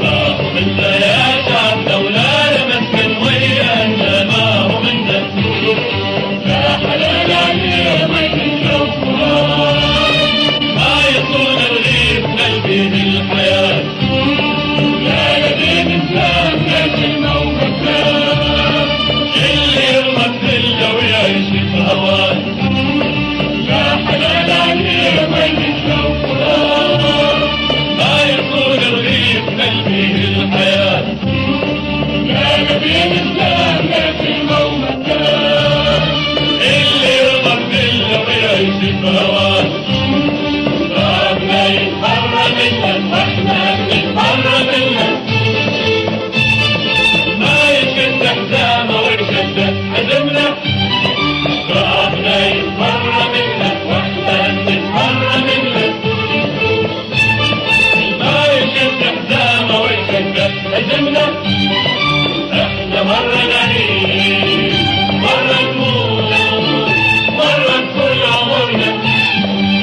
ما هو منا يا شعب دولانا مسكن ويانا، ما هو منا يا حلال عليه من شوفها، ما يصون الرغيف قلبي بالحياة، يا نبي الإسلام كلمة ومكان، اللي يرمك بالجو يعيش في هواه، يا حلال عليه من شوفها، ما يصون الرغيف قلبي بالحياة، يا نبي الإسلام كلمة ومكان، اللي يرمك بالجو يعيش في هواه، ربنا يتحرى منك واحنا بنتحرى منك، ما يشد حزامه ويشد حزمنا، ربنا يتحرى منك واحنا بنتحرى منك، ما يشد حزامه ويشد حزمنا، احنا مرة نعيش